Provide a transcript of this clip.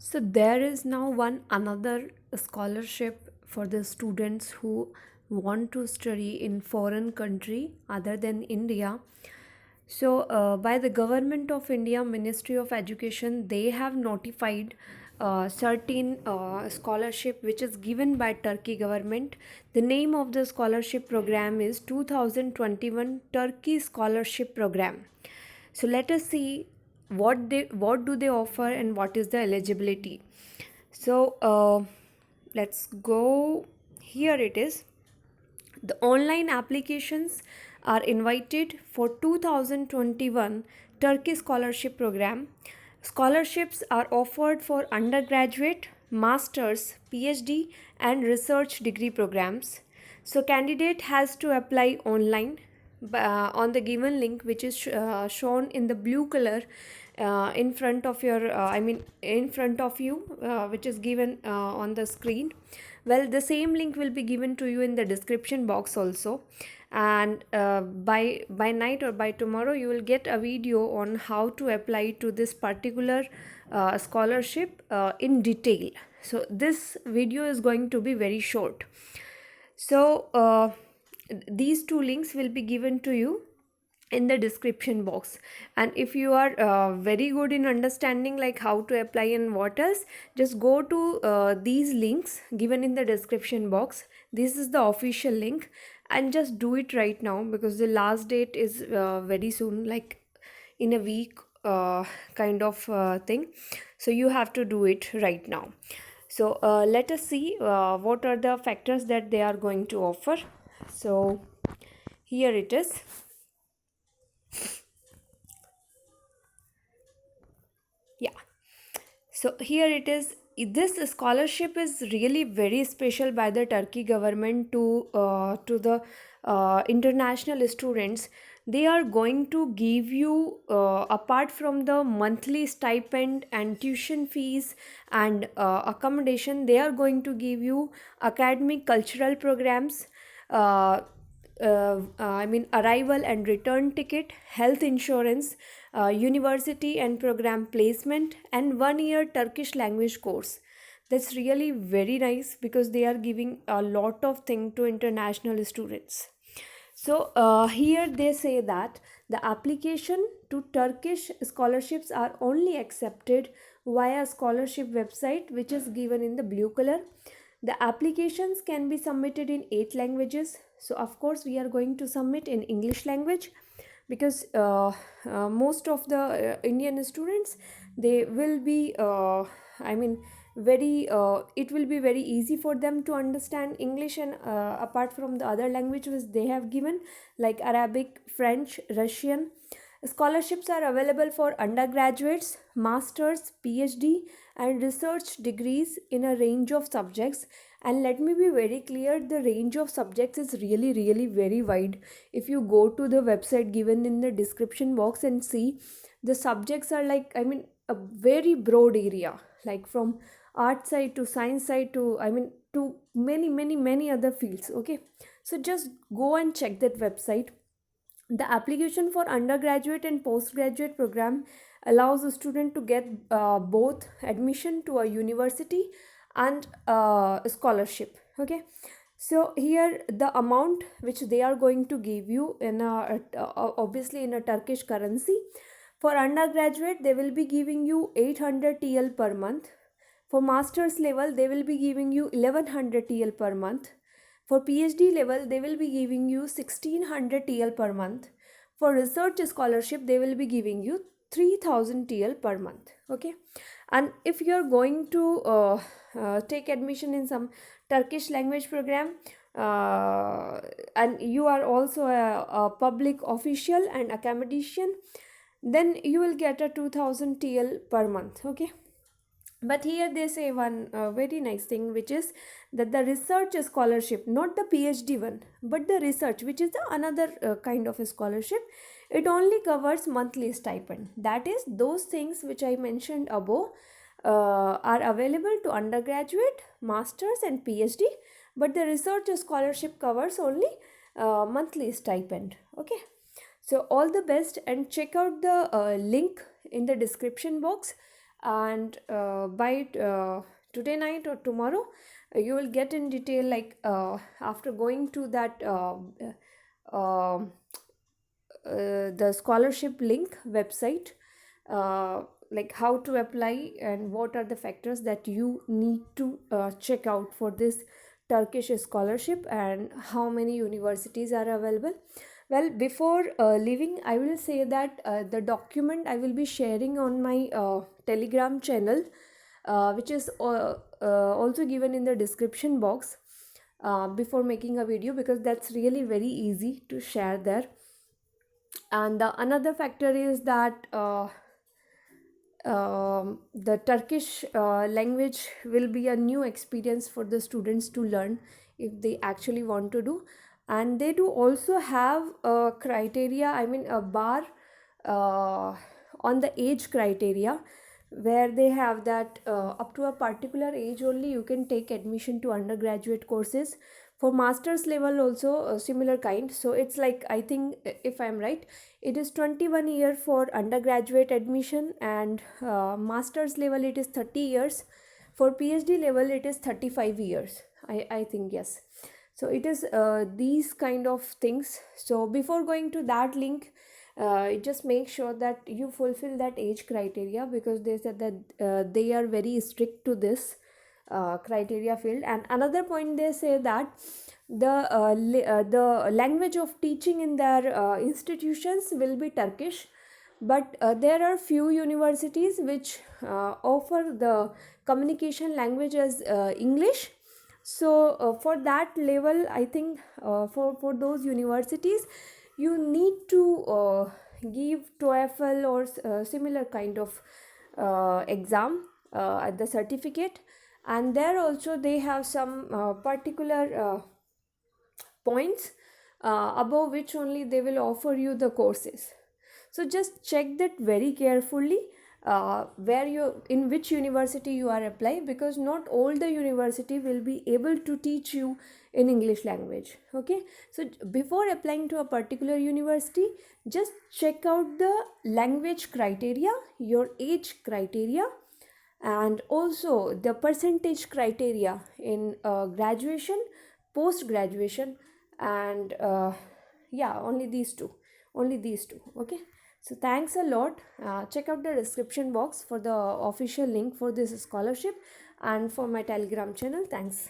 So there is now one another scholarship for the students who want to study in foreign country other than India. So by the government of India, Ministry of Education, they have notified certain scholarship which is given by Turkey government. The name of the scholarship program is 2021 Turkey Scholarship Program. So let us see what do they offer and what is the eligibility. So let's go. Here it is. The online applications are invited for 2021 Turkey Scholarship Program. Scholarships are offered for undergraduate, masters, PhD and research degree programs. So candidate has to apply online on the given link which is shown in the blue color in front of your in front of you, which is given on the screen. Well, the same link will be given to you in the description box also, and by night or by tomorrow you will get a video on how to apply to this particular scholarship in detail. So this video is going to be very short. So these two links will be given to you in the description box, and if you are very good in understanding like how to apply and what else, just go to these links given in the description box. This is the official link, and just do it right now because the last date is very soon, like in a week kind of thing. So you have to do it right now. So let us see what are the factors that they are going to offer. So here it is. Yeah, so here it is. This scholarship is really very special by the Turkey government to the international students. They are going to give you, apart from the monthly stipend and tuition fees and accommodation, they are going to give you academic cultural programs, arrival and return ticket, health insurance, university and program placement, and 1 year Turkish language course. That's really very nice because they are giving a lot of thing to international students. So here they say that the application to Turkish scholarships are only accepted via scholarship website which is given in the blue color. The applications can be submitted in 8 languages. So of course we are going to submit in English language because most of the Indian students, they will be very it will be very easy for them to understand English, and apart from the other languages they have given like Arabic, French, Russian. Scholarships are available for undergraduates, masters, PhD, and research degrees in a range of subjects. And let me be very clear, the range of subjects is really, really very wide. If you go to the website given in the description box and see, the subjects are like, a very broad area, like from art side to science side to, to many, many, many other fields. Okay, so just go and check that website. The application for undergraduate and postgraduate program allows a student to get both admission to a university and a scholarship. Okay, so here the amount which they are going to give you in obviously in a Turkish currency. For undergraduate, they will be giving you 800 TL per month. For master's level, they will be giving you 1100 TL per month. For PhD level, they will be giving you 1600 TL per month. For research scholarship, they will be giving you 3000 TL per month. Okay, and if you are going to take admission in some Turkish language program, and you are also a public official and academician, then you will get a 2000 TL per month. Okay, but here they say one very nice thing, which is that the research scholarship, not the PhD one, but the research, which is the another kind of a scholarship, it only covers monthly stipend. That is, those things which I mentioned above are available to undergraduate, masters, and PhD, but the research scholarship covers only monthly stipend. Okay, so all the best, and check out the link in the description box. and by today night or tomorrow you will get in detail, like after going to that uh, the scholarship link website, like how to apply and what are the factors that you need to check out for this Turkish scholarship and how many universities are available. Well, before leaving, I will say that the document I will be sharing on my Telegram channel, which is also given in the description box before making a video, because that's really very easy to share there. And the another factor is that the Turkish language will be a new experience for the students to learn if they actually want to do. And they do also have a criteria, I mean a bar uh, on the age criteria, where they have that up to a particular age only you can take admission to undergraduate courses. For master's level also a similar kind. So it's like, I think if I'm right, it is 21 year for undergraduate admission, and master's level it is 30 years. For PhD level it is 35 years. I think, yes. So it is these kind of things. So before going to that link, just make sure that you fulfill that age criteria, because they said that they are very strict to this criteria field. And another point, they say that the language of teaching in their institutions will be Turkish, but there are few universities which offer the communication language as English. So for that level, I think for those universities you need to give TOEFL or similar kind of exam at the certificate. And there also they have some particular points above which only they will offer you the courses. So just check that very carefully, where you, in which university you are applying, because not all the university will be able to teach you in English language. Okay, so before applying to a particular university, just check out the language criteria, your age criteria, and also the percentage criteria in graduation, post graduation, and yeah, only these two. Okay, so thanks a lot. Check out the description box for the official link for this scholarship and for my Telegram channel. Thanks.